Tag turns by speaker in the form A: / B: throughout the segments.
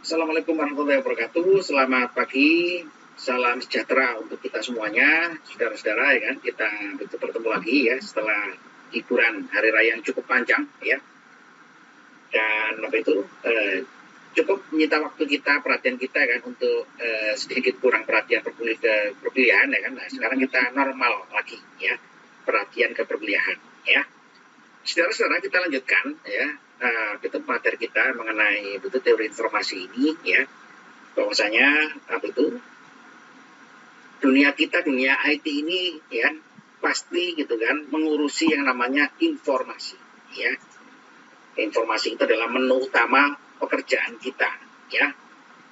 A: Assalamualaikum warahmatullahi wabarakatuh. Selamat pagi, salam sejahtera untuk kita semuanya, saudara-saudara ya kan. Kita bertemu lagi ya setelah liburan hari raya yang cukup panjang ya. Dan cukup menyita waktu kita, perhatian kita kan untuk sedikit kurang perhatian perkuliahan ya kan. Nah, sekarang kita normal lagi ya, perhatian ke perkuliahan ya. Saudara-saudara, kita lanjutkan ya materi kita mengenai teori informasi ini ya, bahwasanya dunia kita, dunia IT ini ya pasti gitu kan mengurusi yang namanya informasi ya. Informasi itu adalah menu utama pekerjaan kita ya.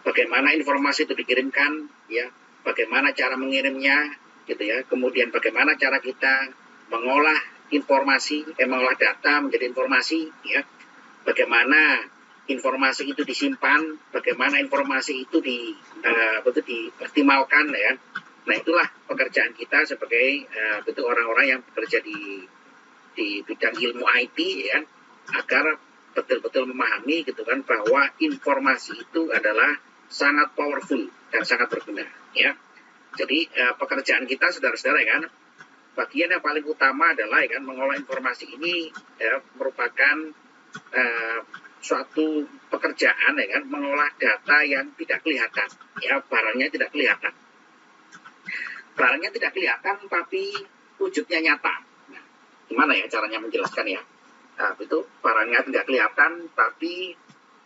A: Bagaimana informasi itu dikirimkan ya, bagaimana cara mengirimnya gitu ya, kemudian bagaimana cara kita mengolah informasi, mengolah data menjadi informasi ya, bagaimana informasi itu disimpan, bagaimana informasi itu dioptimalkan ya. Nah, itulah pekerjaan kita sebagai orang-orang yang bekerja di bidang ilmu IT ya, agar betul-betul memahami gitu kan bahwa informasi itu adalah sangat powerful dan sangat berguna ya. Jadi pekerjaan kita saudara-saudara ya kan, bagian yang paling utama adalah ya kan mengolah informasi ini ya, merupakan suatu pekerjaan ya kan, mengolah data yang tidak kelihatan ya, barangnya tidak kelihatan tapi wujudnya nyata. Nah, gimana ya caranya menjelaskan ya? Nah, itu barangnya tidak kelihatan tapi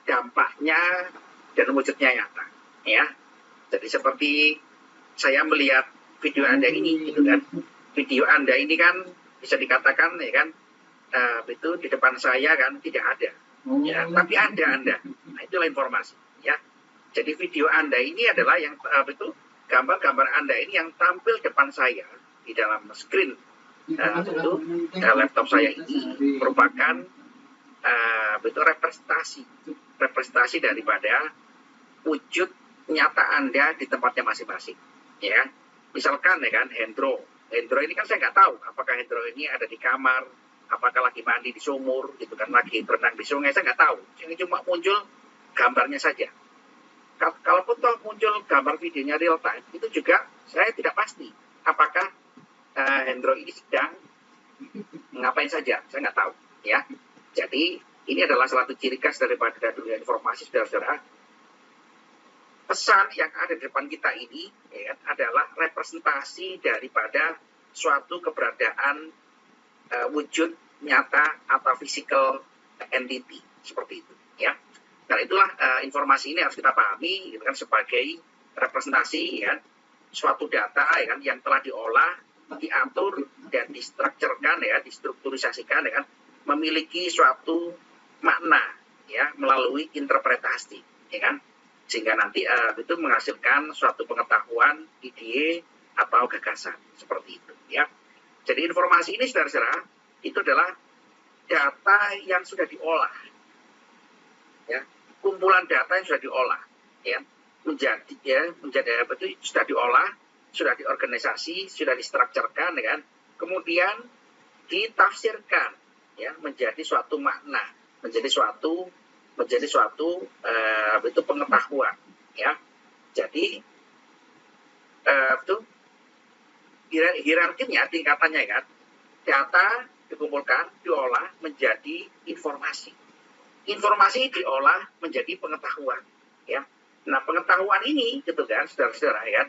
A: dampaknya dan wujudnya nyata ya. Jadi seperti saya melihat video Anda ini gitu kan, video Anda ini kan bisa dikatakan ya kan itu di depan saya kan tidak ada ya, tapi ada Anda. Nah, itulah informasi ya. Jadi video Anda ini adalah yang gambar-gambar Anda ini yang tampil depan saya di dalam screen laptop saya ini merupakan representasi daripada wujud nyata Anda di tempatnya masing-masing ya. Misalkan ya kan Hendro ini kan saya nggak tahu apakah Hendro ini ada di kamar, apakah lagi mandi di sumur gitu kan, lagi berenang di sungai, saya nggak tahu. Ini cuma muncul gambarnya saja. Kalaupun toh muncul gambar videonya real time, itu juga saya tidak pasti apakah Hendro ini sedang ngapain saja, saya nggak tahu ya. Jadi ini adalah salah satu ciri khas daripada dunia informasi saudara-saudara. Pesan yang ada di depan kita ini ya, adalah representasi daripada suatu keberadaan wujud nyata atau physical entity seperti itu ya. Nah, itulah informasi ini harus kita pahami gitu kan, sebagai representasi ya, suatu data ya kan yang telah diolah, diatur dan distrukturkan ya, distrukturisasikan ya kan, memiliki suatu makna ya melalui interpretasi ya kan, sehingga nanti itu menghasilkan suatu pengetahuan, ide atau gagasan seperti itu ya. Jadi informasi ini saudara-saudara itu adalah data yang sudah diolah ya, kumpulan data yang sudah diolah ya, menjadi sudah diolah, sudah diorganisasi, sudah distrukturkan ya kan, kemudian ditafsirkan ya menjadi suatu makna, menjadi suatu itu pengetahuan ya. Jadi itu hierarkinya, tingkatannya kan, data dikumpulkan, diolah menjadi informasi, diolah menjadi pengetahuan ya. Nah, pengetahuan ini gitu kan saudara-saudara ya,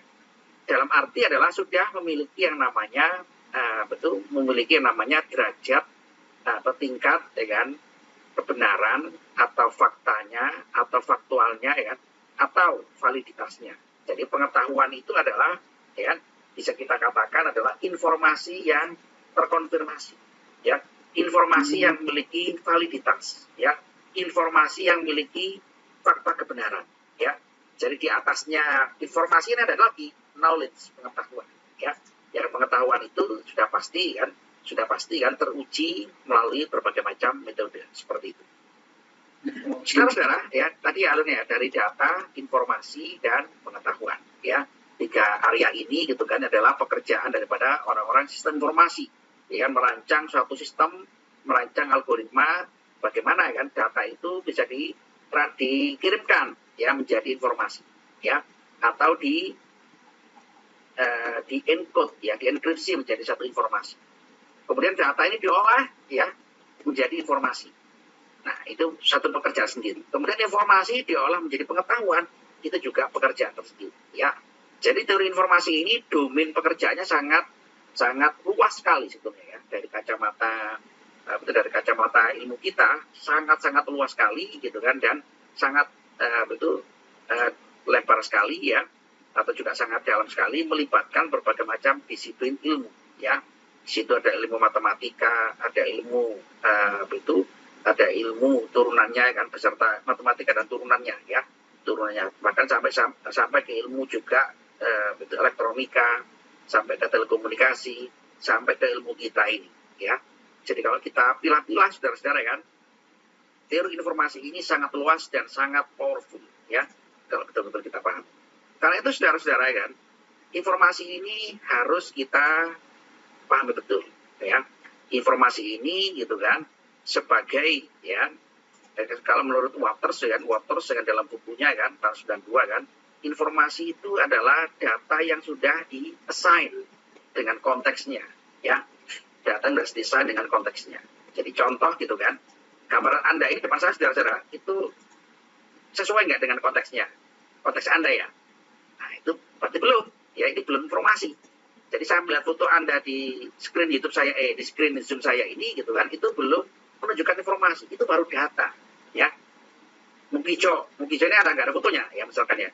A: dalam arti adalah sudah memiliki yang namanya memiliki yang namanya derajat atau tingkat ya kan, kebenaran atau faktanya atau faktualnya ya, atau validitasnya. Jadi pengetahuan itu adalah ya, bisa kita katakan adalah informasi yang terkonfirmasi ya, informasi yang memiliki validitas ya, informasi yang memiliki fakta kebenaran ya. Jadi di atasnya informasi ini ada lagi knowledge, pengetahuan ya. Yang pengetahuan itu sudah pasti kan teruji melalui berbagai macam metode seperti itu. Saudara-saudara ya, tadi alurnya dari data, informasi dan pengetahuan ya. 3 area ini gitu kan adalah pekerjaan daripada orang-orang sistem informasi ya, merancang suatu sistem, merancang algoritma bagaimana kan data itu bisa dikirimkan ya menjadi informasi, ya, atau di encode, ya, dienkripsi menjadi satu informasi. Kemudian data ini diolah, ya, menjadi informasi. Nah, itu satu pekerjaan sendiri. Kemudian informasi diolah menjadi pengetahuan, itu juga pekerjaan tersendiri, ya. Jadi teori informasi ini domain pekerjaannya sangat luas sekali sebetulnya, ya, dari kacamata ilmu kita sangat luas sekali gitu kan, dan sangat lebar sekali, ya, atau juga sangat dalam sekali, melibatkan berbagai macam disiplin ilmu, ya. Di situ ada ilmu matematika, ada ilmu ada ilmu turunannya kan, beserta matematika dan turunannya, ya, turunannya, bahkan sampai ke ilmu juga elektronika, sampai ke telekomunikasi, sampai ke ilmu kita ini, ya. Jadi kalau kita pilah-pilah, saudara-saudara, kan, teori informasi ini sangat luas dan sangat powerful, ya, kalau betul-betul kita paham. Karena itu, saudara-saudara, kan, informasi ini harus kita pahami betul, ya. Informasi ini gitu kan sebagai, ya, kalau menurut Waters dalam bukunya kan tahun 92 kan, informasi itu adalah data yang sudah di-assign dengan konteksnya, ya. Data yang sudah di-assign dengan konteksnya. Jadi contoh gitu kan, gambaran Anda ini depan saya, saudara-saudara, itu sesuai nggak dengan konteksnya? Konteks Anda, ya. Nah, itu berarti belum, ya, ini belum informasi. Jadi saya melihat foto Anda di screen YouTube saya, di screen Zoom saya ini gitu kan, itu belum menunjukkan informasi, itu baru data, ya. Mugicho ini nggak ada fotonya, ya, misalkan, ya,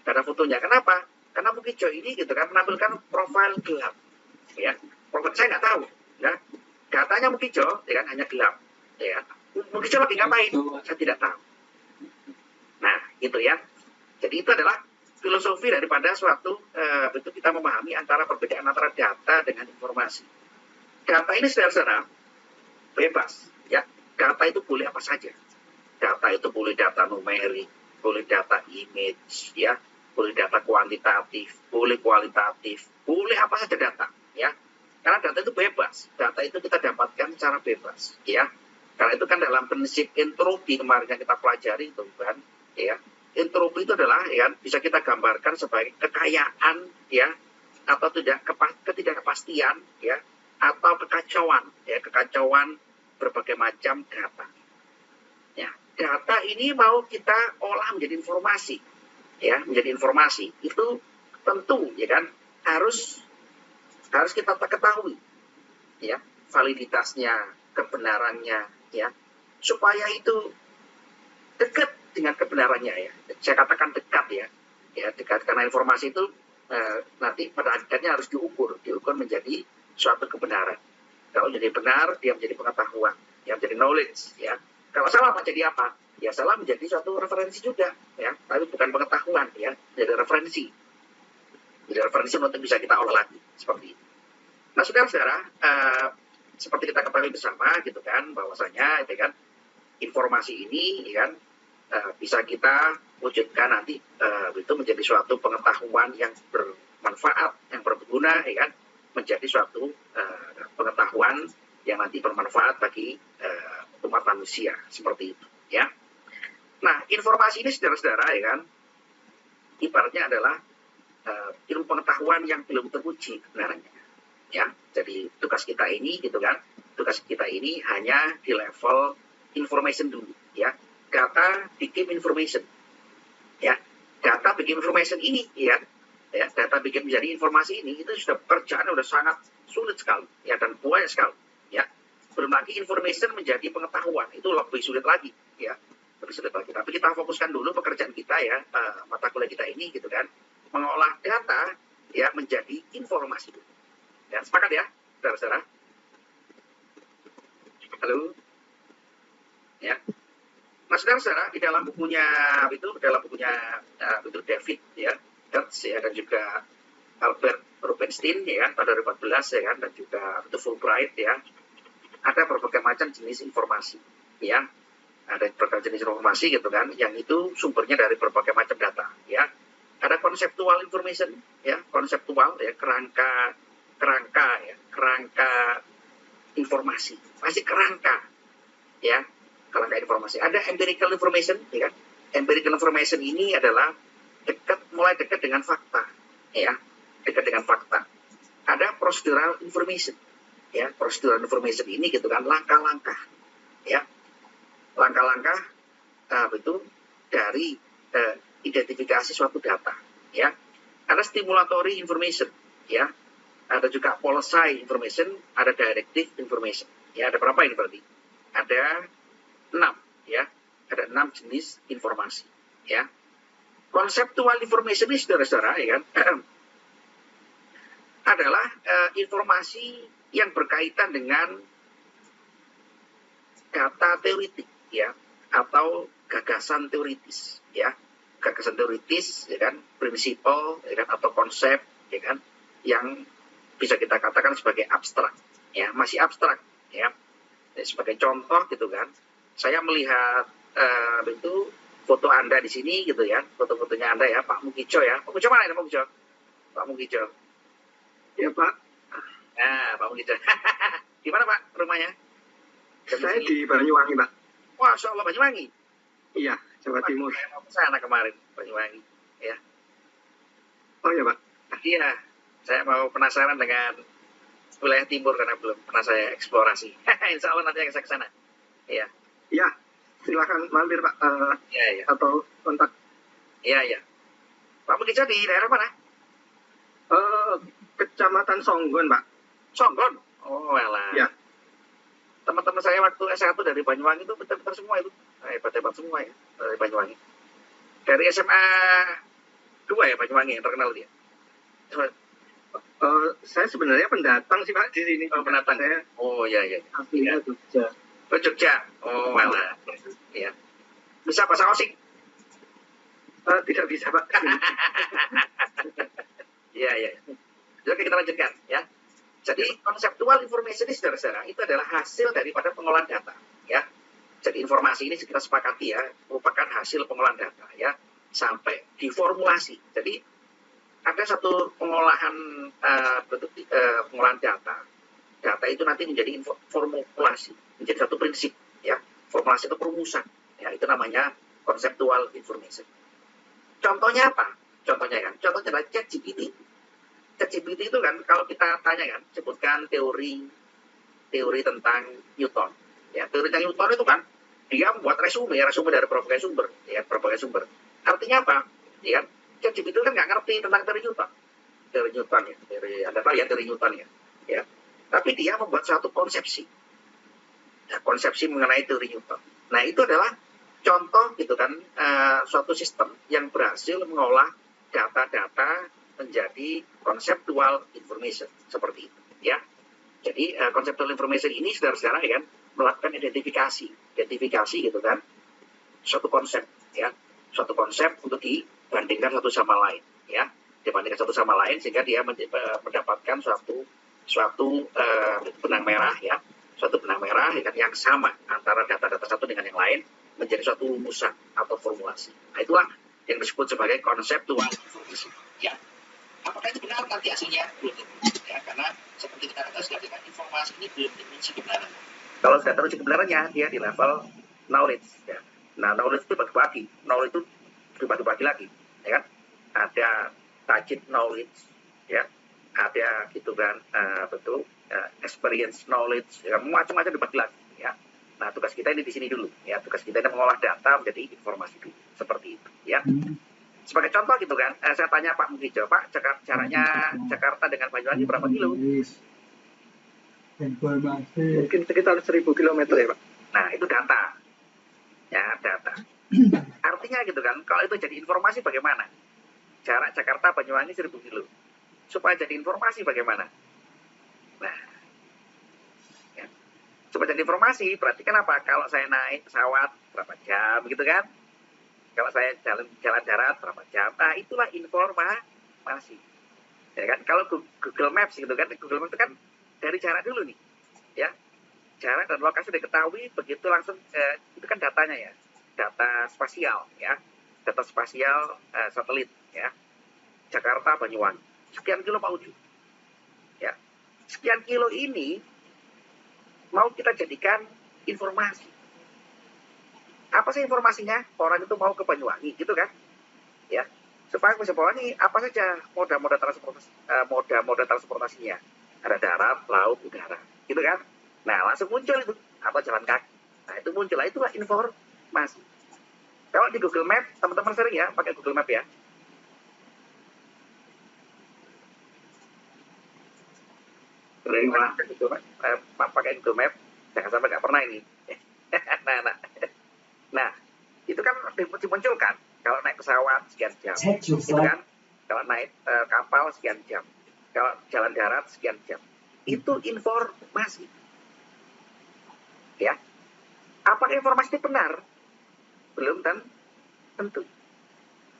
A: nggak ada fotonya. Kenapa? Karena Mugicho ini gitu kan menampilkan profil gelap, ya. Profil saya nggak tahu, ya. Datanya Mugicho, ya kan, hanya gelap, ya. Mugicho lagi ngapain? Saya tidak tahu. Nah, itu, ya. Jadi itu adalah filosofi daripada suatu itu kita memahami antara perbedaan antara data dengan informasi. Data ini, saudara-saudara, bebas, ya. Data itu boleh apa saja. Data itu boleh data numerik, boleh data image, ya, boleh data kuantitatif, boleh kualitatif, boleh apa saja data, ya. Karena data itu bebas, data itu kita dapatkan secara bebas, ya. Karena itu kan dalam prinsip entropi kemarin yang kita pelajari itu kan, ya. Entropi itu adalah, ya, bisa kita gambarkan sebagai kekayaan, ya, atau ketidakpastian, ya, atau kekacauan, ya, kekacauan berbagai macam data. Ya, data ini mau kita olah menjadi informasi, ya, menjadi informasi. Itu tentu, ya kan, harus kita ketahui, ya, validitasnya, kebenarannya, ya, supaya itu dekat dengan kebenarannya, ya. Saya katakan dekat, ya, dekat, karena informasi itu nanti pada akhirnya harus diukur menjadi suatu kebenaran. Kalau jadi benar, dia menjadi pengetahuan, ya, menjadi knowledge, ya. Kalau salah, jadi apa? Ya, salah menjadi suatu referensi juga, ya, tapi bukan pengetahuan, ya, jadi referensi. Jadi referensi untuk bisa kita olah lagi, seperti itu. Nah, saudara-saudara, seperti kita ketahui bersama, gitu kan, bahwasanya, itu kan, informasi ini, ya kan, bisa kita wujudkan nanti itu menjadi suatu pengetahuan yang bermanfaat, yang berguna, ya kan, menjadi suatu pengetahuan yang nanti bermanfaat bagi umat manusia, seperti itu, ya. Nah, informasi ini, saudara-saudara, ya kan, ibaratnya adalah ilmu pengetahuan yang belum teruji kebenarannya, ya. Jadi tugas kita ini, gitu kan, hanya di level information dulu, ya. Data bikin information, ya. Data bikin information ini, ya, data bikin menjadi informasi ini, itu sudah pekerjaan sudah sangat sulit sekali, ya, dan banyak sekali, ya. Belum lagi information menjadi pengetahuan, itu lebih sulit lagi, ya, lebih sulit lagi. Tapi kita fokuskan dulu pekerjaan kita, ya, mata kuliah kita ini, gitu kan, mengolah data, ya, menjadi informasi dulu. Ya, sepakat, ya, saudara-saudara? Halo, ya. Nah, saudara-saudara, di dalam bukunya David, ya, Hertz, ya, dan juga Albert Rubinstein, ya kan, pada 2014, ya kan, dan juga Fulbright, ya, ada berbagai macam jenis informasi, ya, ada berbagai jenis informasi, gitu kan, yang itu sumbernya dari berbagai macam data, ya. Ada conceptual information, ya, konseptual, ya, kerangka informasi, masih kerangka, ya, kerangka informasi. Ada empirical information, ya kan, Empirical information ini adalah mulai dekat dengan fakta, ya, dekat dengan fakta. Ada procedural information, ya, procedural information ini gitu kan, langkah-langkah, ya, langkah-langkah itu dari identifikasi suatu data, ya. Ada stimulatory information, ya, ada juga policy information, ada directive information, ya. Ada berapa ini berarti? Ada 6, ya, ada 6 jenis informasi, ya. Conceptual information ini, saudara-saudara, ya kan, adalah informasi yang berkaitan dengan data teoritik, ya, atau gagasan teoritis, ya, gagasan teoritis, ya kan, prinsipal, ya kan, atau konsep, ya kan, yang bisa kita katakan sebagai abstrak, ya, masih abstrak, ya. Sebagai contoh gitu kan, saya melihat itu foto Anda di sini gitu ya, foto-fotonya Anda ya, Pak Mugijo ya. Pak Mugijo mana ini Pak Mugijo? Pak Mugijo.
B: Ya Pak.
A: Nah, Pak Mugijo. Di mana Pak rumahnya?
B: Saya di Banyuwangi Pak.
A: Wah, Masya Allah Banyuwangi.
B: Iya, Jawa Timur.
A: Saya mau ke sana kemarin, Banyuwangi. Ya.
B: Oh ya Pak.
A: Iya, saya mau penasaran dengan wilayah timur karena belum pernah saya eksplorasi. Insya Allah nanti saya ke sana. Iya.
B: Iya, silakan mampir Pak.
A: Iya.
B: Atau kontak.
A: Iya. Pak Mugijo di daerah mana?
B: Kecamatan Songgon Pak.
A: Songgon? Oh, alah.
B: Iya.
A: Teman-teman saya waktu S1 dari Banyuwangi itu betul-betul semua itu. Hebat-hebat semua ya, dari Banyuwangi. Dari SMA 2 ya Banyuwangi yang terkenal dia.
B: Saya sebenarnya pendatang sih Pak di sini.
A: Oh, pendatang.
B: Saya.
A: Oh, iya.
B: Aslinya Jogja.
A: Oh, Jogja. Oh, alah. Iya. Bisa bahasa Osing?
B: Tidak bisa Pak.
A: Iya. Oke, kita lanjutkan ya. Jadi conceptual information ini saudara-saudara itu adalah hasil daripada pengolahan data, ya. Jadi informasi ini kita sepakati ya, merupakan hasil pengolahan data ya, sampai diformulasi. Jadi ada satu pengolahan pengolahan data. Data itu nanti menjadi formulasi, menjadi satu prinsip ya. Formulasi itu perumusan. Ya, itu namanya conceptual information. Contohnya apa? Contohnya adalah ChatGPT. ChatGPT itu kan kalau kita tanya kan, sebutkan teori tentang Newton. Ya, teori tentang Newton itu kan dia membuat resume dari berbagai sumber. Artinya apa? Ya, ChatGPT kan nggak ngerti tentang teori Newton. Anda tahu ya teori Newton ya. Ya. Tapi dia membuat suatu konsepsi. Ya, konsepsi mengenai teori Newton. Nah, itu adalah contoh gitu kan suatu sistem yang berhasil mengolah data-data menjadi conceptual information seperti itu ya. Jadi conceptual information ini saudara-saudara ya kan melakukan identifikasi gitu kan suatu konsep ya, suatu konsep untuk dibandingkan satu sama lain ya, dibandingkan satu sama lain sehingga dia mendapatkan suatu benang merah ya, suatu benang merah ya kan, yang sama antara data-data satu dengan yang lain menjadi suatu rumusan atau formulasi. Nah, itulah yang disebut sebagai conceptual information ya. Apakah itu benar nanti hasilnya? Belum tentu. Ya, karena seperti kita katakan dengan informasi ini belum dimensi kebenaran. Kalau sudah teruji kebenarannya, dia di level knowledge. Ya. Nah, knowledge itu bagi-bagi. Knowledge itu dibagi-bagi lagi. Ya kan? Ada tacit knowledge. Ya. Ada gitu kan, experience knowledge. Ya, macam-macam dibagi lagi. Ya. Nah, tugas kita ini di sini dulu. Ya, tugas kita ini mengolah data menjadi informasi dulu. Seperti itu. Ya. Sebagai contoh gitu kan, saya tanya Pak Mugijo, Pak, caranya Jakarta dengan Banyuwangi berapa kilo?
B: Informasi. Mungkin sekitar 1000 km ya Pak.
A: Nah, itu data. Ya, data. Artinya gitu kan, kalau itu jadi informasi bagaimana? Jarak Jakarta Banyuwangi 1000 kilo. Supaya jadi informasi bagaimana? Nah, ya. Supaya jadi informasi, berarti kan apa? Kalau saya naik pesawat berapa jam gitu kan? Kalau saya jalan darat berapa jam? Nah, itulah informasi. Ya kan? Kalau Google Maps gitu kan, Google Maps itu kan dari jarak dulu nih. Ya. Jarak dan lokasi diketahui, begitu langsung itu kan datanya ya. Data spasial ya. Data spasial satelit ya. Jakarta Banyuwangi. Sekian kilo Pak Uju. Ya. Sekian kilo ini mau kita jadikan informasi. Apa sih informasinya? Orang itu mau ke Banyuwangi, gitu kan? Ya, supaya ke Banyuwangi apa saja moda transportasinya? Ada darat, laut, udara, gitu kan? Nah, langsung muncul itu apa jalan kaki. Nah, itu muncullah itulah informasi. Kalau di Google Map, teman-teman sering ya pakai Google Map ya. Pakai Google Map, jangan sampai nggak pernah ini. nah, itu kan dimunculkan. Kalau naik pesawat sekian jam, gitu kan? Kalau naik kapal sekian jam, kalau jalan darat sekian jam. Itu informasi. Ya, apakah informasi itu benar? Belum tentu.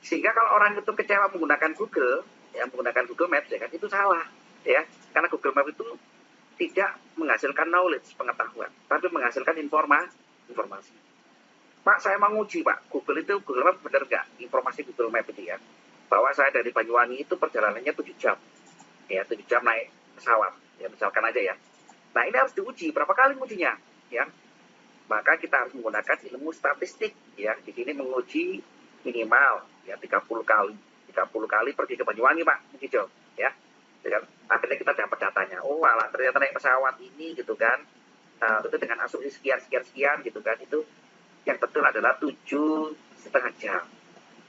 A: Sehingga kalau orang itu kecewa menggunakan Google, ya menggunakan Google Maps, ya kan itu salah, ya. Karena Google Maps itu tidak menghasilkan knowledge, pengetahuan, tapi menghasilkan informasi. Pak, saya mau nguji, Pak. Google Maps benar nggak? Informasi Google Maps itu ya. Bahwa saya dari Banyuwangi itu perjalanannya 7 jam. Ya, 7 jam naik pesawat. Ya, misalkan aja ya. Nah, ini harus diuji. Berapa kali ujinya? Ya. Maka kita harus menggunakan ilmu statistik. Ya, di sini menguji minimal ya 30 kali. 30 kali pergi ke Banyuwangi, Pak. Begitu. Ya. Dan akhirnya kita dapat datanya. Oh, alah, ternyata naik pesawat ini gitu kan. Itu dengan asumsi sekian gitu kan. Itu yang betul adalah 7,5 jam.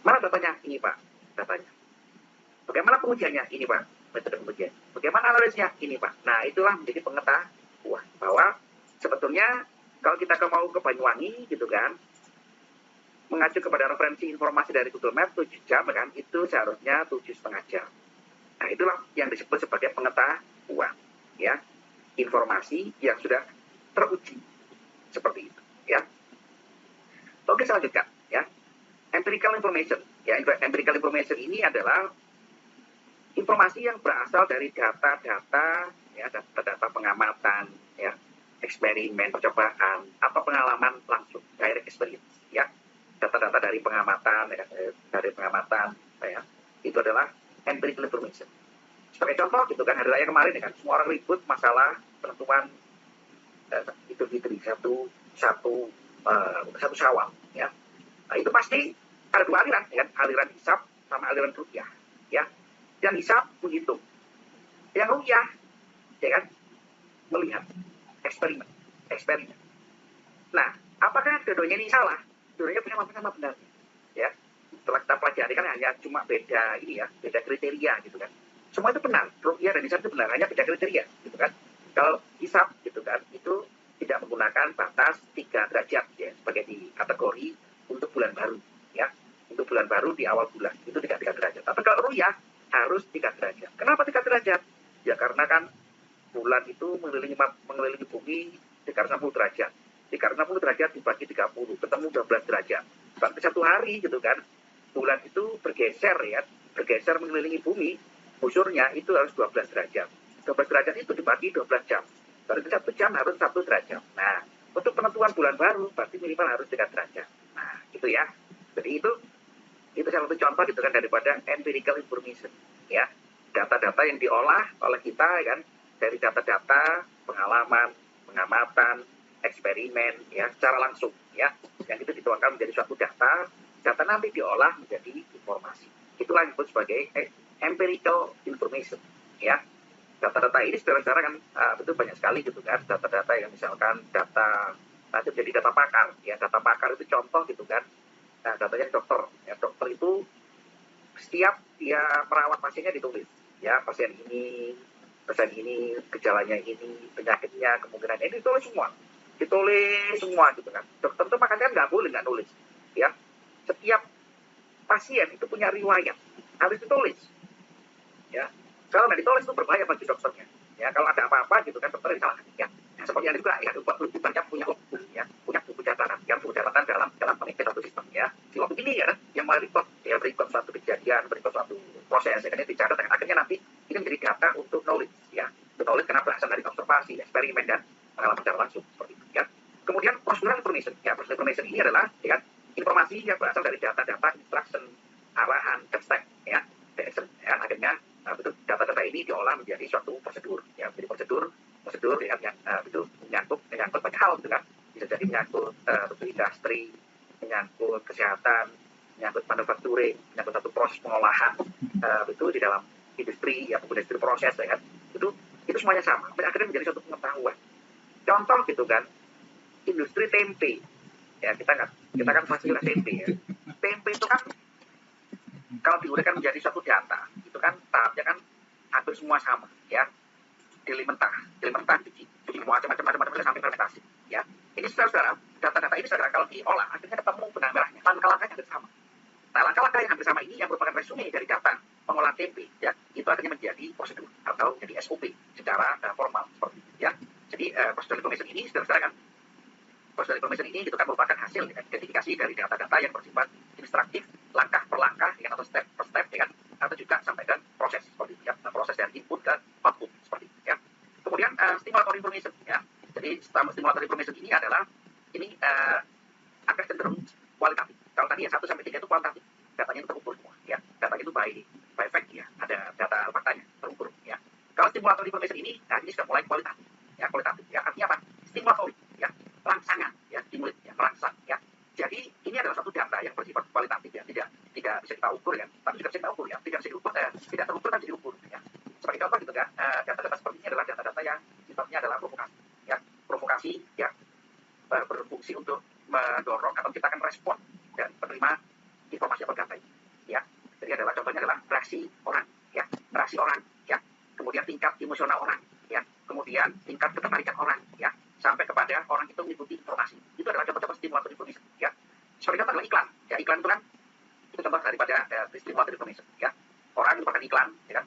A: Mana datanya? Ini Pak, datanya. Bagaimana pengujiannya? Ini Pak, metode pengujian. Bagaimana analisnya? Ini Pak. Nah, itulah menjadi pengetahuan bahwa sebetulnya kalau kita mau ke Banyuwangi gitu kan, mengacu kepada referensi informasi dari Google Maps 7 jam kan, itu seharusnya 7,5 jam. Nah, itulah yang disebut sebagai pengetahuan, ya, informasi yang sudah teruji seperti itu, ya. Oke, saya lanjutkan, ya. Empirical information, ya, empirical information ini adalah informasi yang berasal dari data-data, ya, data-data pengamatan, ya, eksperimen, percobaan, atau pengalaman langsung, direct experience, ya. Data-data dari pengamatan, ya, ya, itu adalah empirical information. Sebagai contoh, gitu kan, hari raya kemarin, ya kan, semua orang ribut masalah penentuan Idul Fitri satu Syawal, ya. Nah, itu pasti ada dua aliran, ya kan? Aliran hisab sama aliran rukyah, ya. Yang hisab menghitung, yang rukyah, ya kan, melihat eksperimen. Nah, apakah dua-duanya ini salah? Dua-duanya punya sama benar, ya. Setelah kita pelajari kan hanya cuma beda ini ya, beda kriteria gitu kan. Semua itu benar, rukyah dan hisab itu benar, hanya beda kriteria gitu kan. Kalau hisab gitu kan, itu tidak menggunakan batas 3 derajat ya, sebagai di kategori untuk bulan baru, ya. Untuk bulan baru di awal bulan itu 3 derajat. Tapi kalau rukyah harus 3 derajat. Kenapa 3 derajat? Ya karena kan bulan itu mengelilingi bumi 360 derajat. 360 derajat dibagi 30, ketemu 12 derajat. Berarti satu hari gitu kan, bulan itu bergeser ya, bergeser mengelilingi bumi, busurnya itu harus 12 derajat. 12 derajat itu dibagi 12 jam. Berarti 1 jam harus 1 derajat. Nah, untuk penentuan bulan baru berarti minimal harus 3 derajat. Nah, itu ya. Jadi itu salah satu contoh gitu kan daripada empirical information, ya. Data-data yang diolah oleh kita ya kan, dari data-data pengalaman, pengamatan, eksperimen ya secara langsung ya. Yang itu dituangkan menjadi suatu data nanti diolah menjadi informasi. Itulah yang disebut sebagai empirical information, ya. Data-data ini secara kan betul banyak sekali gitu kan, data-data yang misalkan data nanti menjadi data pakar, ya. Data pakar itu contoh gitu kan. Nah, datanya dokter, ya, dokter itu setiap dia merawat pasiennya ditulis, ya, pasien ini gejalanya ini, penyakitnya, kemungkinan ini ditulis semua gitu kan. Dokter itu makanya nggak boleh nggak nulis, ya. Setiap pasien itu punya riwayat, harus ditulis, ya. Kalau nggak ditulis itu berbahaya bagi dokternya, ya. Kalau ada apa-apa gitu kan dokter disalahkan, ya. Nah, seperti yang juga ya, lebih banyak punya buku, ya, punya buku catatan, yang buku catatan dalam memimpin satu sistem, ya. Si waktu ini ya, yang merecord suatu kejadian, merecord suatu proses, ya, kan, dicatat, akhirnya nanti ini menjadi data untuk knowledge, ya. Untuk knowledge karena berasal dari observasi, eksperimen dan pengalaman secara langsung seperti itu, ya. Kemudian procedural information, ya, procedural information ini adalah, ya, informasi yang berasal dari data-data instruction, arahan, step, ya, direction, ya, akhirnya betul data-data ini diolah menjadi suatu prosedur, ya, menjadi prosedur ya, yang itu menyangkut banyak hal gitu kan, bisa jadi menyangkut industri, manufacturing, menyangkut satu proses pengolahan itu di dalam industri ya, industri proses ya kan, itu semuanya sama. Akhirnya menjadi suatu pengetahuan. Contoh gitu kan, industri tempe ya, kita kan masih tempe ya. Tempe itu kan kalau diuraikan menjadi suatu data, itu kan tahapnya kan hampir semua sama ya. Dili mentah, cuci macam-macam sampai fermentasi ya. Ini saudara, data-data ini saudara kalau diolah akhirnya ketemu benang merahnya, langkah-langkahnya hampir sama. Nah, langkah-langkah yang hampir sama ini yang merupakan resume dari data pengolahan tempe ya, itu akhirnya menjadi prosedur atau menjadi SOP secara formal seperti itu ya. Jadi prosedur information ini saudara kan, prosedur information ini itu kan merupakan hasil identifikasi dari data-data yang bersifat instruktif, langkah per langkah ya, atau step per step ya kan, atau juga sampai dan proses seperti itu ya. Nah, proses dari input ke output seperti itu ya. Kemudian stimulator information ya. Jadi stimulator information ini adalah akan cenderung kualitatif. Kalau tadi ya 1 sampai 3 itu kualitatif, datanya itu terukur semua ya. Datanya itu by fact ya, ada data faktanya terukur ya. Kalau stimulator information ini, nah ini sudah mulai kualitatif ya. Artinya apa? Stimulatory ya, rangsangan ya, stimulit ya, merangsang ya. Jadi ini adalah satu data yang bersifat kualitatif ya, tidak bisa kita ukur ya, tapi juga bisa kita ukur ya, tidak bisa diukur tidak terukur kan jadi ukur ya. Sebagai contoh gitu kan, data-data seperti ini adalah data-data yang sifatnya adalah provokasi ya, berfungsi untuk mendorong atau menciptakan respon dan penerima informasi yang berkata ya. Jadi adalah contohnya adalah reaksi orang ya, kemudian tingkat emosional orang ya, kemudian tingkat ketertarikan orang ya, sampai kepada orang itu mengikuti informasi. Itu adalah contoh-contoh stimulator information ya. Seperti contoh adalah iklan ya, iklan itu kan itu contoh daripada stimulator information ya. Orang merupakan iklan ya kan,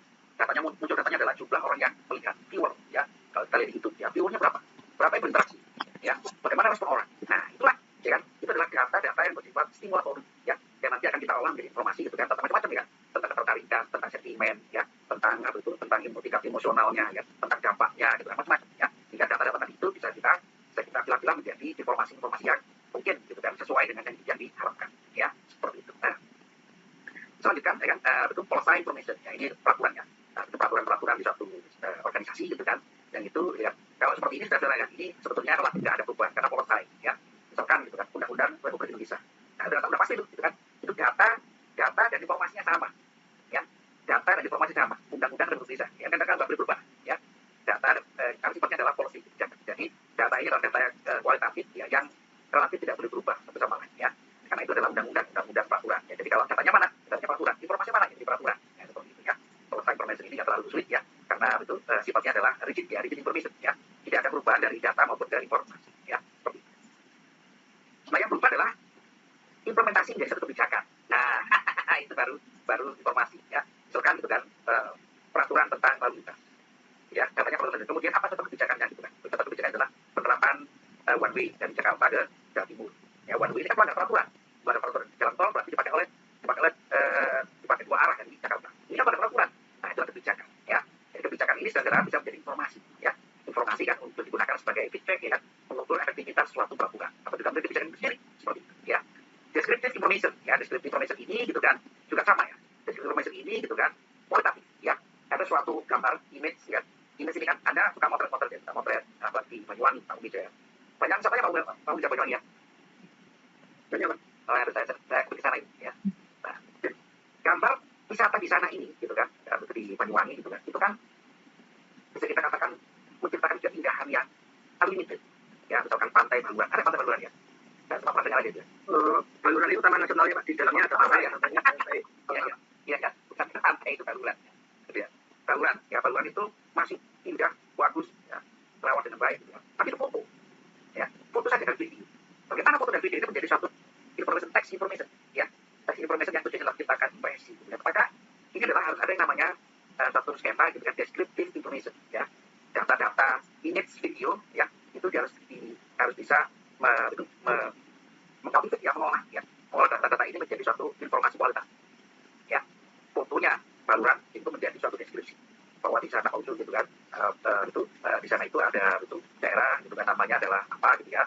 A: muncul datanya adalah jumlah orang yang melihat, viewer ya. Kalau kita lihat di YouTube ya, viewernya berapa yang berinteraksi ya, bagaimana respon orang. Nah itulah ya kan, itu adalah data-data yang bersifat stimulator ya, yang nanti akan kita olah menjadi informasi gitu kan, tentang macam-macam ya, tentang ketertarikan, tentang sentimen ya, tentang tentang tingkat emosionalnya ya, tentang dampaknya gitu kan, macam-macam ya. Sehingga data-data tadi itu bisa kita pilah-pilah menjadi informasi-informasi yang mungkin gitu kan, sesuai dengan yang diharapkan ya, seperti itu. Nah, selanjutnya ya kan, itu policy information ya, ini peraturannya. Nah, itu peraturan di suatu organisasi gitu kan, yang itu ya, kalau seperti ini saudara ya, ini sebetulnya relatif tidak ada perubahan karena policy ya. Misalkan gitu kan, undang-undang Republik Indonesia. Nah, udah pasti itu gitu kan, itu data dan informasinya sama ya, data dan informasi sama, undang-undang Republik Indonesia ya, kan nggak boleh berubah ya. Data karena sifatnya adalah policy, jadi data ini adalah data kualitatif ya, yang relatif tidak boleh berubah satu sama lain ya, karena itu adalah undang-undang peraturan ya. Jadi kalau datanya mana, datanya peraturan, informasi mana, jadi peraturan ya, seperti itu ya. Kalau information ini nggak terlalu sulit ya, karena itu sifatnya adalah rigid information ya, tidak ada perubahan dari data maupun dari informasi ya, seperti itu. Nah, yang berubah adalah implementasi dari satu kebijakan. Nah, itu baru informasi ya. Misalkan itu kan peraturan tentang lalu lintas ya, katanya peraturan. Kemudian apa contoh kebijakannya gitu kan? Contoh kebijakan adalah penerapan one way dari Jakarta ke Jawa Timur ya. One way ini kan melanggar peraturan jalan tol berarti dipakai dua arah dari Jakarta. Ini kan ada peraturan. Nah, itu ada kebijakan ya. Jadi kebijakan ini segera bisa menjadi informasi ya. Informasi kan untuk digunakan sebagai feedback ya, mengukur efektivitas suatu peraturan atau juga menjadi kebijakan sendiri seperti itu ya. Descriptive information ya, descriptive information ini gitu kan juga sama ya. Descriptive information ini gitu kan kualitatif ya. Ada suatu gambar image ya. Image ini kan ada suka motret apa di Banyuwangi, tahu gitu ya. Banyak siapa yang mau bisa Banyuwangi ya? Banyak kan? Oh, saya pergi sana ya. Nah, gambar wisata di sana ini gitu kan, di Banyuwangi gitu kan, itu kan bisa kita katakan menciptakan keindahan yang unlimited ya. Misalkan pantai Baluran, ada pantai Baluran ya, dan semua pantainya ada ya. Baluran itu taman nasional ya Pak, di dalamnya ada pantai ya. Iya ya, bukan pantai itu Baluran gitu ya. Baluran itu masih indah, bagus ya, terawat dengan baik gitu ya. Tapi itu foto ya, foto saja dan video. Bagaimana foto dan video itu menjadi suatu information, text information ya, text information yang tujuannya adalah menciptakan impresi ya. Maka ini adalah harus ada yang namanya satu skema gitu kan, descriptive information ya. Data-data, image, video ya, itu dia harus bisa mengkalkulasi ya, mengolah data-data ini menjadi suatu informasi kualitas ya. Fotonya Baluran itu menjadi suatu deskripsi bahwa di sana itu gitu kan, di sana itu ada itu daerah gitu kan, namanya adalah apa gitu ya,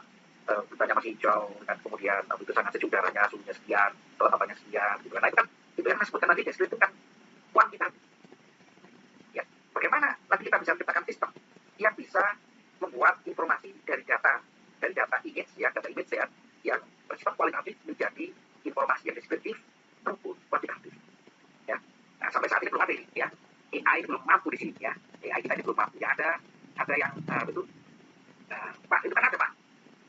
A: hutannya masih hijau kan, kemudian itu sangat sejuk udaranya, suhunya sekian, kelelapannya sekian gitu kan. Nah, itu yang disebutkan tadi deskripsi itu kan kuantitatif ya. Bagaimana nanti kita bisa menciptakan sistem yang bisa membuat informasi dari data image ya, data image ya, yang bersifat kualitatif menjadi informasi yang deskriptif, ini ya. AI belum mampu di sini ya. AI kita ini belum mampu ya. Ada yang betul Pak itu kan ada Pak.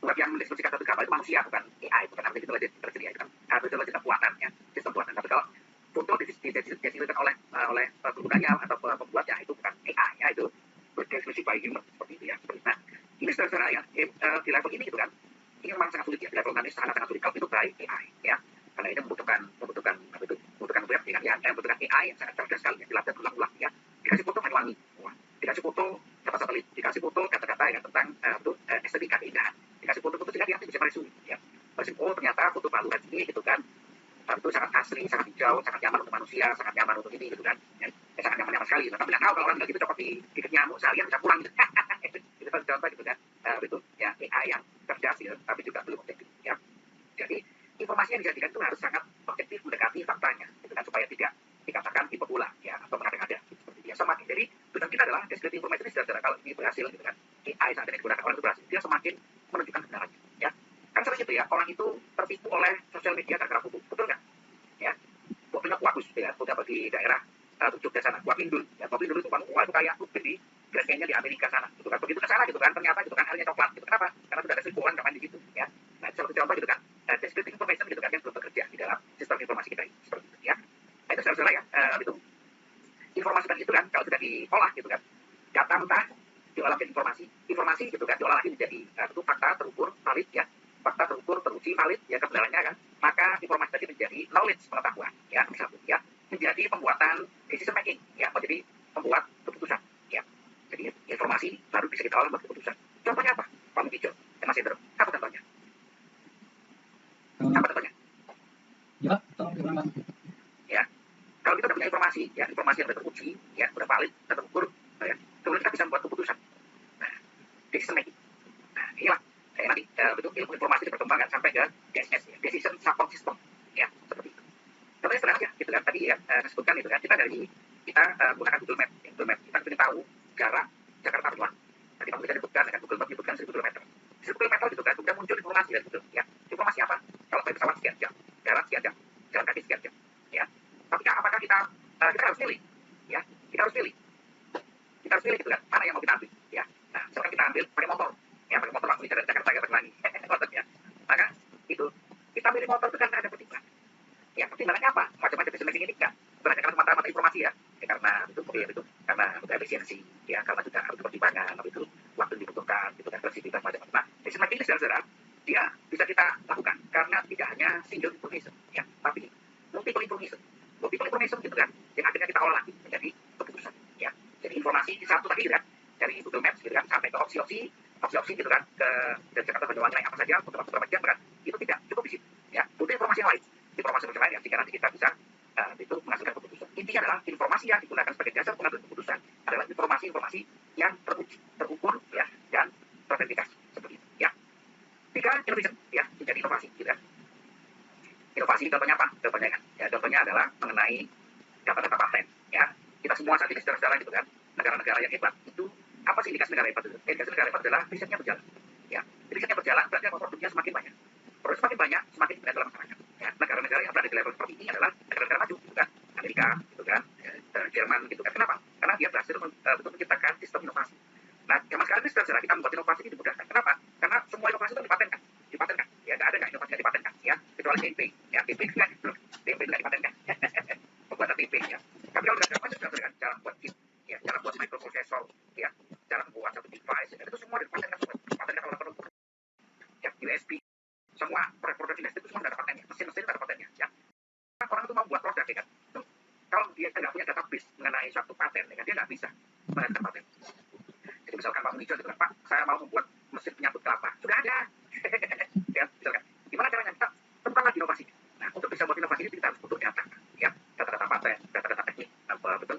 A: Buat yang mendeskripsikan satu gambar itu manusia bukan AI, bukan artificial intelligence ya, itu kan artificial intelligence buatan ya, sistem buatan. Tapi kalau foto dihasilkan oleh penggunanya atau pembuatnya itu bukan AI ya, itu berdeskripsi by human seperti itu ya. Nah, ini saudara yang di level ini gitu kan, ini memang sangat sulit ya, di level ini sangat sulit kalau itu by AI ya, karena ini membutuhkan web dengan ya, membutuhkan AI yang sangat cerdas sekali ya, dilatih berulang-ulang ya, dikasih foto manual, dikasih foto data satelit, dikasih foto kata-kata yang tentang estetika keindahan, dikasih foto-foto sehingga dia bisa meresumi ya, oh ternyata foto Palu ini gitu kan, itu sangat asli, sangat hijau, sangat nyaman untuk manusia, sangat nyaman untuk ini gitu kan, ya, sangat nyaman sekali. Nah, tapi nggak tahu kalau orang gitu copot di nyamuk seharian bisa pulang gitu. Itu kan contoh gitu kan, itu ya AI yang cerdas ya, tapi juga belum objektif ya. Jadi informasi yang dijadikan itu harus sangat objektif mendekati faktanya, gitu kan, supaya tidak dikatakan hiperbola ya atau mengada-ngada seperti itu. Ya, semakin jadi tujuan kita adalah deskripsi informasi ini secara kalau ini berhasil gitu kan, AI saat ini digunakan orang itu berhasil, dia semakin menunjukkan kebenarannya ya. Kan sering itu ya, orang itu tertipu oleh sosial media gara-gara foto, betul nggak? Ya, fotonya bagus ya, foto di daerah Jogja sana, Wapindul ya, Wapindul itu kan, wah itu kayak mungkin di Grand Canyon di Amerika sana, gitu kan, begitu ke sana gitu kan, ternyata gitu kan airnya coklat, gitu kenapa? Karena sudah ada 1.000 orang main di situ ya. Nah, seperti contoh gitu kan, descriptive information gitu kan, yang belum bekerja di dalam sistem informasi kita ini, seperti itu ya. Nah, itu saudara ya, itu informasi tadi itu kan, kalau sudah diolah gitu kan, data mentah diolah menjadi informasi gitu kan, diolah lagi menjadi itu fakta terukur valid ya, fakta terukur teruji valid ya kebenarannya kan, maka informasi tadi menjadi knowledge pengetahuan ya, satu ya, menjadi pembuatan decision making ya, menjadi pembuat keputusan ya. Jadi informasi baru bisa kita olah buat keputusan. Contohnya apa? Pak Mukijo, Mas Hendro, apa contohnya? Apa contohnya?
C: Ya, tolong
A: ya. Kalau kita sudah punya informasi ya, informasi yang sudah teruji ya, sudah valid, sudah terukur ya, kemudian kita bisa membuat keputusan. Nah, decision making. Nah, inilah nanti betul ilmu informasi diperkembangkan sampai ke DSS ya, decision support system ya, seperti itu. Contohnya sederhana ya, gitu kan, tadi ya sebutkan itu kan, kita gunakan Google Map ya, Google Map kita ingin tahu jarak Jakarta Batuan. Tadi Pak bisa disebutkan dengan Google Map menyebutkan 1.000 km. 1.000 km gitu kan, kemudian muncul informasi dari Google ya. Informasi apa? Kalau pakai pesawat sekian jam, darat sekian jam, jalan kaki sekian jam ya. Tapi apakah kita harus pilih ya, kita harus pilih gitu kan, mana yang mau kita ambil ya. Nah, sekarang kita ambil pakai motor ya, pakai motor langsung dari Jakarta ke lagi motornya. Maka itu kita pilih motor itu kan ada pertimbangan ya, pertimbangannya apa? Macam-macam decision making ini enggak bukan hanya karena mata informasi ya, karena itu karena untuk efisiensi ya, karena juga harus pertimbangan, itu waktu dibutuhkan gitu kan, fleksibilitas macam-macam. Nah, decision making ini saudara dia bisa kita lakukan karena tidak hanya single information ya, tapi multiple information gitu kan, yang akhirnya kita olah lagi menjadi keputusan ya. Jadi informasi satu tadi gitu kan, dari Google Maps gitu kan, sampai ke opsi gitu kan, ke Jakarta Banyuwangi naik apa saja untuk waktu berapa jam kan, itu tidak cukup di situ ya, butuh informasi yang lain yang sehingga nanti kita bisa itu menghasilkan keputusan. Intinya adalah informasi yang digunakan sebagai dasar pengambilan keputusan adalah informasi yang terukur ya, dan terverifikasi seperti itu ya. 3, innovation ya, menjadi inovasi gitu kan. Inovasi contohnya apa? Contohnya adalah mengenai data-data paten ya. Kita semua saat ini secara gitu kan, negara-negara yang hebat itu apa sih indikasi negara hebat itu? Indikasi negara hebat adalah risetnya berjalan ya. Risetnya berjalan berarti produknya semakin banyak. Produk semakin banyak, semakin diminati oleh masyarakat. Ya, negara-negara yang berada di level seperti ini adalah negara-negara maju, gitu kan, Amerika, gitu kan, Jerman, gitu kan. Kenapa? Karena dia berhasil untuk menciptakan sistem inovasi. Nah, zaman sekarang ini secara kita membuat inovasi ini dimudahkan. Kenapa? Karena semua inovasi itu dipatenkan. Ya, nggak ada nggak inovasi yang dipatenkan, ya, kecuali tempe. Ya, tempe nggak dipatenkan. Pembuatan tempe, ya. Tapi kalau nggak inovasi sudah kan, cara buat chip, ya, cara buat microprocessor, ya, cara membuat satu device, itu semua dipatenkan semua. Dipatenkan oleh penduduk. Ya, USB, semua produk industri itu semua ada patennya, mesin-mesin ada patennya ya. Orang itu mau buat produk ya kan, itu, kalau dia nggak punya database mengenai suatu paten ya kan, dia nggak bisa menghasilkan paten. Jadi misalkan Pak Munijo gitu kan, Pak saya mau membuat mesin penyambut kelapa, sudah ada ya, misalkan gimana caranya, kita temukan lagi inovasinya. Nah, untuk bisa buat inovasi ini kita harus butuh data ya, data-data paten, data-data teknik betul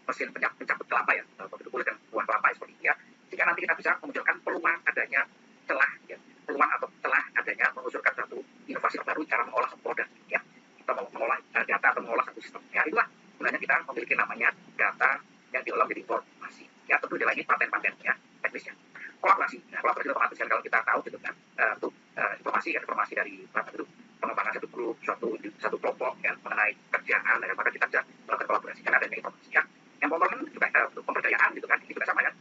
A: mesin penyambut kelapa ya, betul kulit dan buah kelapa seperti itu ya, sehingga nanti kita bisa memunculkan peluang adanya celah ya, peluang atau celah adanya mengusulkan satu inovasi baru cara mengolah satu produk ya. Kita mau mengolah data atau mengolah satu sistem ya, itulah gunanya kita memiliki namanya data yang diolah menjadi informasi ya. Tentu di lagi paten-paten ya, teknisnya kolaborasi. Nah, kolaborasi itu otomatis kan kalau kita tahu gitu kan, informasi dari apa itu pengembangan satu grup, satu kelompok ya, mengenai kerjaan, ya, maka kita bisa melakukan kolaborasi karena adanya informasi ya. Yang pembangunan juga untuk pemberdayaan gitu kan, ini juga sama ya.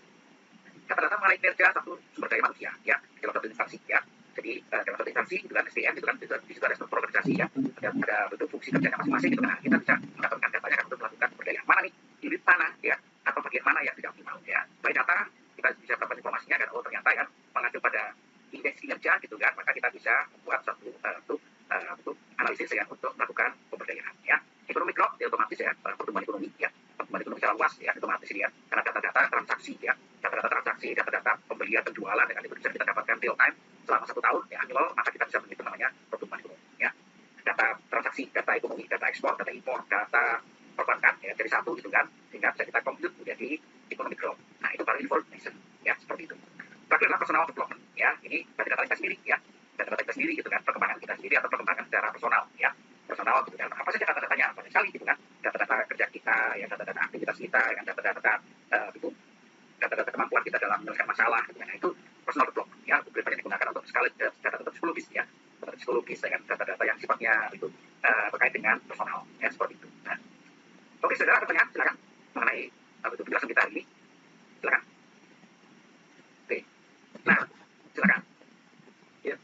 A: Data-data mengenai kinerja satu sumber daya manusia ya, dalam satu instansi ya. Jadi dalam satu instansi gitu kan, SDM gitu kan, di situ ada struktur organisasi ya, ada bentuk fungsi kerjanya masing-masing gitu kan. Kita bisa mendapatkan datanya kan untuk melakukan pemberdayaan. Mana nih unit mana ya, atau bagian mana yang tidak optimal ya. Baik data kita bisa dapat informasinya kan, oh ternyata ya mengacu pada indeks kinerja gitu kan, maka kita bisa membuat satu untuk analisis ya untuk melakukan pemberdayaan ya. Ekonomi growth ya otomatis ya, pertumbuhan ekonomi ya, pertumbuhan ekonomi secara luas ya otomatis ya, karena data-data transaksi ya, data-data transaksi, data-data pembelian penjualan dengan itu bisa kita dapatkan real time selama 1 tahun ya annual, maka kita bisa menghitung namanya pertumbuhan ekonomi ya. Data transaksi, data ekonomi, data ekspor, data impor, data perbankan ya, dari satu gitu kan, sehingga bisa kita compute menjadi economic growth. Nah itu baru information ya, seperti itu. Terakhir adalah personal development ya, ini data kita sendiri ya, data kita sendiri gitu kan, perkembangan kita sendiri atau perkembangan secara personal ya, personal gitu kan, apa saja data-datanya banyak sekali gitu kan, data-data kerja kita ya, data-data aktivitas kita ya, data-data itu data-data kemampuan kita dalam menyelesaikan masalah gitu kan. Nah, itu personal development ya, lebih banyak digunakan untuk sekali data-data psikologis ya, data psikologis dengan data-data yang sifatnya itu terkait dengan personal ya, seperti itu. Nah, oke saudara, pertanyaan silakan mengenai itu penjelasan kita ini, silakan. Oke, nah silakan.
B: Ya,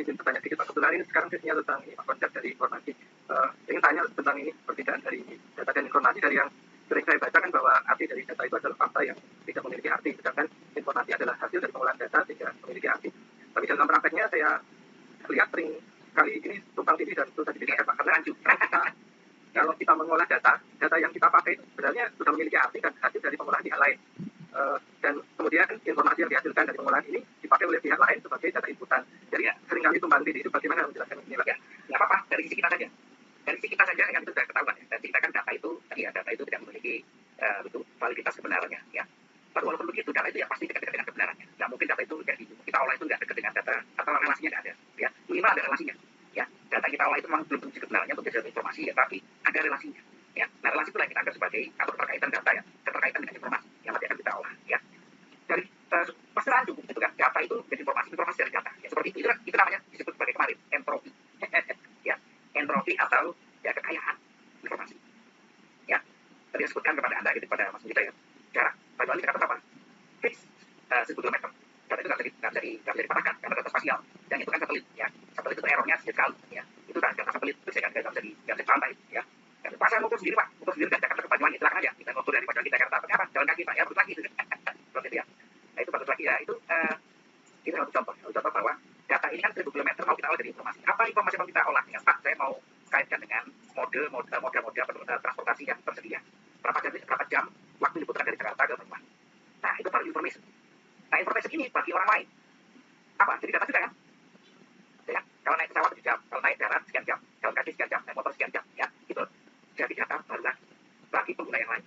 B: izin bertanya sedikit Pak. Kebetulan ini sekarang sesinya tentang ini, Pak, konsep dari informasi. Ingin tanya tentang ini, perbedaan dari data dan informasi. Dari yang sering saya baca kan bahwa arti dari data itu adalah fakta yang tidak memiliki arti, sedangkan informasi adalah hasil dari pengolahan data sehingga memiliki arti. Tapi dalam prakteknya saya lihat sering kali ini tumpang tindih dan susah dibedakan, Pak. Karena kalau kita mengolah data yang kita pakai itu sebenarnya sudah memiliki arti dan hasil dari pengolahan pihak lain. Dan kemudian informasi yang dihasilkan dari pengolahan ini dipakai oleh pihak lain sebagai data inputan. Jadi seringkali tumpang tindih. Itu bagaimana menjelaskan ini, Pak?
A: Ya, nggak apa-apa, dari sisi kita saja. Dari sisi kita saja yang itu sudah ketahuan ya. Dari kita kan data itu tadi ya, data itu tidak memiliki validitas kebenarannya ya. Tapi walaupun begitu, data itu ya pasti dekat dengan kebenarannya. Nggak mungkin data itu jadi kita olah itu nggak dekat dengan data atau relasinya nggak ada. Ya, minimal ada relasinya. Ya, data kita olah itu memang belum tentu kebenarannya untuk jadi informasi ya, tapi ada relasinya. Ya, nah relasi itu yang kita anggap sebagai atau keterkaitan data ya, keterkaitan dengan informasi yang nanti akan kita olah ya. Dari perseraan cukup gitu kan, data itu menjadi informasi dari data ya, seperti itu. Itu namanya disebut sebagai kemarin entropi. Ya, entropi atau ya kekayaan informasi. Ya, tadi saya sebutkan kepada Anda gitu, pada Mas Mujita ya, jarak Banyuwangi Jakarta berapa? Fix 1000 km. Data itu nggak bisa dipatahkan karena data spasial, dan itu kan satelit ya. Satelit itu errornya sedikit sekali ya. Itu data satelit itu saya nggak bisa dipantai ya. Pak, saya ngukur sendiri Pak, dari Jakarta ke Banyuwangi, silakan aja. Kita ngukur dari Banyuwangi Jakarta, pakai apa? Jalan kaki Pak ya, bagus lagi. Seperti itu ya. Nah itu bagus lagi ya, itu kita harus contoh bahwa data ini kan 1000 km mau kita olah dari informasi. Apa informasi yang mau kita olah ya Pak? Saya mau kaitkan dengan moda transportasi yang tersedia. Berapa jam waktu dibutuhkan dari Jakarta ke Banyuwangi. Nah itu baru informasi. Nah informasi ini bagi orang lain apa? Jadi data juga kan? Ya, kalau naik pesawat 7 jam, kalau naik darat sekian jam, jalan kaki sekian jam, naik motor sekian jam, ya gitu. Jadi data baru lagi bagi pengguna yang lain.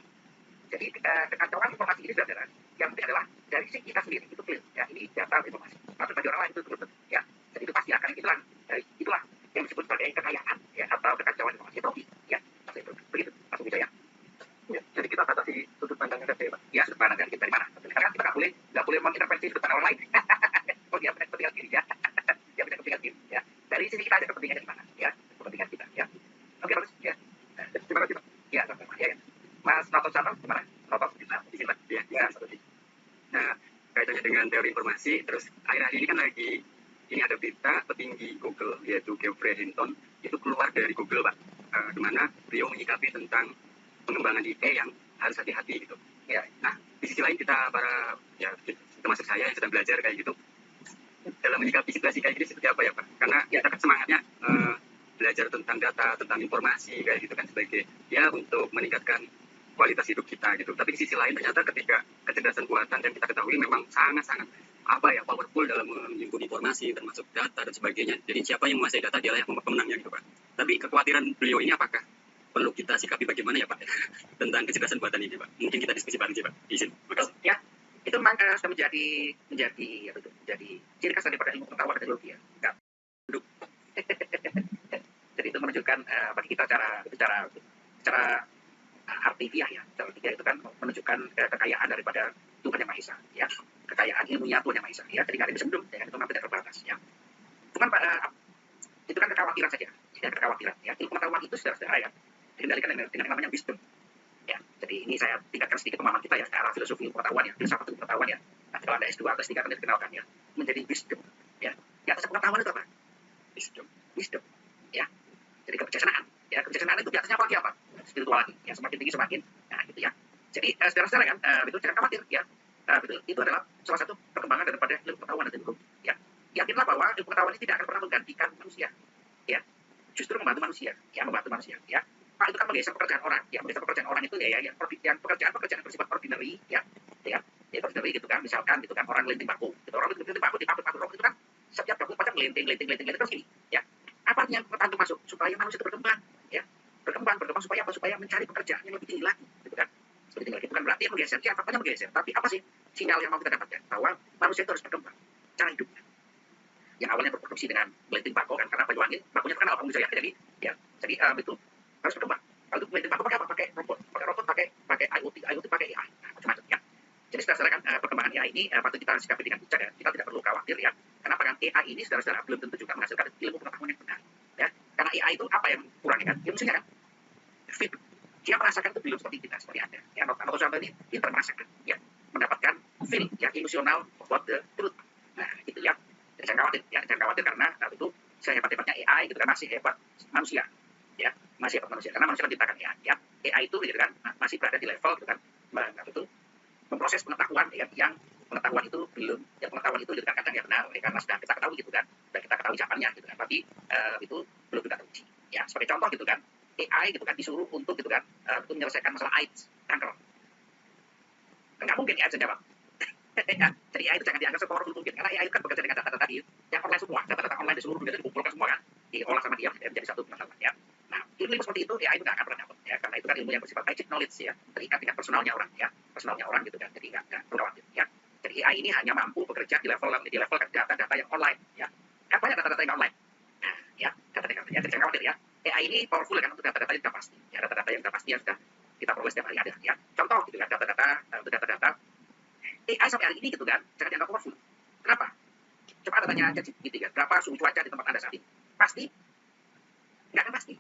A: Jadi kekacauan informasi ini saudara, yang penting adalah dari sisi kita sendiri itu clear ya, ini data informasi. Tapi bagi orang lain itu belum ya. Jadi itu pasti akan itulah yang disebut sebagai kekayaan ya, atau kekacauan informasi trofi ya. Begitu, Mas Wijaya.
B: Ya, jadi kita batasi sudut pandangnya dari Pak.
A: Ya, sudut pandang kita dari mana? Karena kita nggak boleh mengintervensi sudut pandang orang lain. Oh dia punya kepentingan diri ya. Dia punya kepentingan diri ya. Dari sisi kita ada kepentingannya di mana ya, kepentingan kita ya. Oke, bagus ya.
B: Terima kasih Pak.
A: Ya, ya. Mas Noto Sarno, gimana? Noto, di sini Pak. Ya,
D: Nah, kaitannya dengan teori informasi, terus akhir-akhir ini kan lagi ini ada berita petinggi Google yaitu Geoffrey Hinton itu keluar dari Google Pak, di mana beliau menyikapi tentang pengembangan IT yang harus hati-hati gitu.
A: Ya.
D: Nah, di sisi lain kita para ya termasuk saya yang sedang belajar kayak gitu dalam menyikapi situasi kayak gini seperti apa ya Pak? Karena kita kan semangatnya belajar tentang data, tentang informasi kayak gitu kan sebagai ya untuk meningkatkan kualitas hidup kita gitu. Tapi di sisi lain ternyata ketika kecerdasan buatan yang kita ketahui memang sangat-sangat powerful dalam menghimpun informasi termasuk data dan sebagainya. Jadi siapa yang menguasai data dialah yang pemenangnya gitu Pak. Tapi kekhawatiran beliau ini apakah perlu kita sikapi bagaimana ya Pak tentang kecerdasan buatan ini Pak? Mungkin kita diskusi bareng sih Pak. Izin. Makasih.
A: Ya, itu memang sudah menjadi ciri khas daripada ilmu pengetahuan dan teknologi ya. Jadi itu menunjukkan bagi kita cara harfiah ya. Cara harfiah itu kan menunjukkan kekayaan daripada Tuhan Yang Maha Esa ya. Kekayaan ilmunya Tuhan Yang Maha Esa ya. Jadi nggak ada yang bisa bendung, ya, itu memang tidak terbatas ya. Itu kan Itu kan kekhawatiran saja, ya, kekhawatiran. Ya, ilmu pengetahuan itu saudara-saudara ya, dikendalikan dengan yang namanya wisdom. Ya, jadi ini saya tingkatkan sedikit pemahaman kita ya, secara filosofi pengetahuan ya, filsafat pengetahuan ya. Nah, kalau ada S2 atau S3 akan dikenalkan ya, menjadi wisdom. Ya, di atas pengetahuan itu apa? Wisdom. Ya, jadi kebijaksanaan. Ya, kebijaksanaan itu di atasnya apa lagi apa? Spiritual lagi. Ya, semakin tinggi semakin. Nah, gitu ya. Jadi saudara-saudara kan, itu jangan khawatir ya. Itu adalah salah satu perkembangan daripada ilmu pengetahuan dan hukum. Ya, yakinlah bahwa ilmu pengetahuan ini tidak akan pernah menggantikan manusia. Ya, justru membantu manusia. Ya, membantu manusia. Ya, Pak itu kan menggeser pekerjaan orang. Ya, menggeser pekerjaan orang itu ya, yang pekerjaan bersifat ordinary. Ya, ordinary gitu kan. Misalkan gitu kan orang ngelinting bako. Gitu, orang ngelinting bako di pabrik robot itu kan setiap 24 jam ngelinting terus gini. Ya, apa yang pertama masuk supaya manusia itu berkembang. Ya, berkembang supaya apa? Supaya mencari pekerjaan yang lebih tinggi lagi. Gitu kan. Seperti itu bukan berarti menggeser, ya faktanya menggeser. Tapi apa sih sinyal yang mau kita dapatkan? Bahwa manusia itu harus berkembang cara hidupnya. Yang awalnya berproduksi dengan ngelinting bako kan, karena Banyuwangi bakunya terkenal Bang Wisaya. Jadi itu harus berkembang. Kalau itu ngelinting bako pakai apa? Pakai robot, pakai IoT, pakai AI, macam-macam ya. Jadi saudara-saudara kan perkembangan AI ini patut kita sikapi dengan bijak ya. Kita tidak perlu khawatir ya. Kenapa kan AI ini saudara-saudara belum tentu juga menghasilkan ilmu pengetahuan yang benar. Ya, karena AI itu apa yang kurangnya kan? Ilmunya kan fit. Dia merasakan itu belum seperti kita, seperti Anda. Ya, Noto Suwanto ini pintar merasakan, ya, mendapatkan feel yang emosional about the truth. Nah, itu ya. Jadi jangan khawatir karena itu sehebat-hebatnya AI gitu kan masih hebat manusia. Ya, masih hebat manusia karena manusia menciptakan AI. Ya, AI itu gitu kan masih berada di level gitu kan memproses pengetahuan ya, yang pengetahuan itu belum, ya pengetahuan itu gitu kan kadang ya benar karena sudah kita ketahui gitu kan, sudah kita ketahui jawabannya gitu kan, tapi itu belum kita uji. Ya, sebagai contoh gitu kan, AI gitu kan disuruh untuk gitu kan untuk menyelesaikan masalah AIDS, kanker. Nggak mungkin AI bisa jawab. Ya, jadi AI itu jangan dianggap sepowerful mungkin karena AI itu kan bekerja dengan data-data tadi yang online semua, data-data online di seluruh dunia dikumpulkan semua kan, diolah sama dia menjadi satu pengetahuan ya. Nah, ilmu seperti itu AI itu nggak akan pernah dapat ya, karena itu kan ilmu yang bersifat basic knowledge ya, terikat dengan personalnya orang ya, gitu kan, jadi nggak perlu khawatir ya. Jadi AI ini hanya mampu bekerja di level data-data yang online ya. Kan banyak data-data yang online. Nah, ya, data-data ya, jadi jangan khawatir ya. AI ini powerful kan untuk data-data yang sudah pasti. Ya, data-data yang sudah pasti yang sudah kita peroleh setiap hari ada ya. Contoh gitu kan, data-data AI sampai hari ini gitu kan, jangan dianggap powerful. Kenapa? Coba Anda tanya ChatGPT kan, berapa suhu cuaca di tempat Anda saat ini? Pasti? Nggak akan pasti.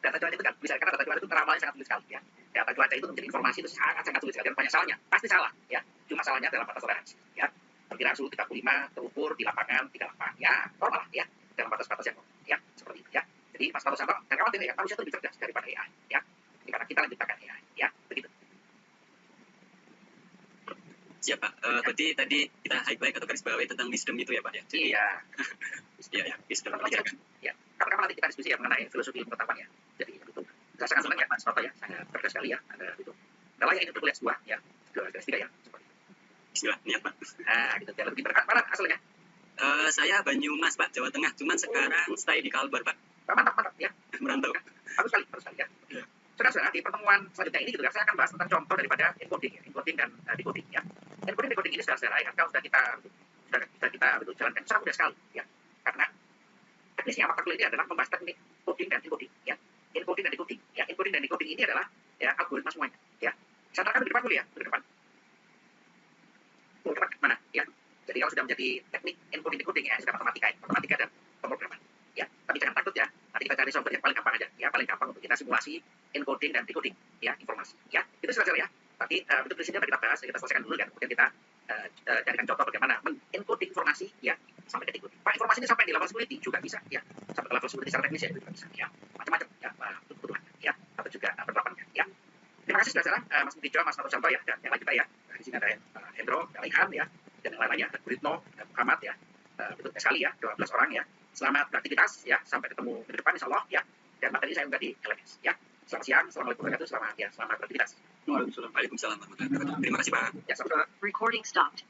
A: Data cuaca itu kan, misalkan data cuaca itu teramalnya sangat sulit sekali ya. Data cuaca itu menjadi informasi itu sangat sulit sekali dan banyak salahnya. Pasti salah ya. Cuma salahnya dalam batas toleransi ya. Perkiraan suhu 35 terukur di lapangan 38 ya, normal ya. Dalam batas-batas yang normal ya, seperti itu ya. Jadi Mas Tahu Santo, jangan khawatir ya, manusia itu lebih cerdas daripada AI ya. Karena kita menciptakan AI ya, begitu.
D: Siap Pak, berarti tadi kita highlight atau garis bawahi tentang wisdom itu ya Pak ya?
A: Iya.
D: Iya, wisdom.
A: Ya, kapan-kapan nanti kita diskusi ya mengenai filosofi pengetahuan ya. Jadi itu saya sangat senang ya Mas Toto ya, sangat cerdas sekali ya. Ada itu. Ada layak ini untuk lihat sebuah ya, garis tiga ya.
D: Bismillah, niat Pak.
A: Nah, gitu. Jadi lebih berkat mana asalnya?
D: Saya Banyumas Pak, Jawa Tengah. Cuman sekarang stay di Kalbar Pak.
A: Mantap ya.
D: Merantau.
A: Bagus sekali ya. Saudara-saudara, di pertemuan selanjutnya ini gitu kan, saya akan bahas tentang contoh daripada encoding dan decoding ya. Encoding ini saudara-saudara ya, kalau sudah kita jalankan sangat mudah sekali ya. Karena teknisnya maka kuliah ini adalah membahas teknik coding dan decoding ya. Encoding dan decoding ya. Encoding dan decoding ini adalah ya algoritma semuanya ya. Saya terangkan di depan dulu ya, di depan. Mana ya. Jadi kalau sudah menjadi teknik encoding decoding ya, sudah matematika dan pemrograman ya. Tapi jangan takut ya. Nanti kita cari software yang paling gampang aja ya, paling gampang untuk kita simulasi encoding dan decoding ya, informasi ya. Itu saja ya. Tapi itu prinsipnya kita bahas, kita selesaikan dulu kan. Kemudian kita carikan contoh bagaimana men-encoding informasi ya sampai ke decoding. Pak, informasi ini sampai di level security juga bisa ya. Sampai ke level security secara teknis ya juga bisa ya. Macam-macam ya, kebutuhan ya, atau juga penerapannya ya. Terima kasih saudara, Mas Mudijo, Mas Nato Santo ya, dan yang lain juga ya. Di sini ada Hendro, Ilham ya, dan yang lainnya, ada Guritno, dan Muhammad ya. Betul sekali ya, 12 orang ya. Selamat beraktivitas ya, sampai ketemu di depan insyaallah ya. Dan materi saya juga di LMS ya. Selamat siang, assalamualaikum warahmatullahi wabarakatuh, selamat beraktivitas.
D: Waalaikumsalam warahmatullahi wabarakatuh. Terima kasih Pak.
A: Ya, sama-sama.
E: Recording stopped.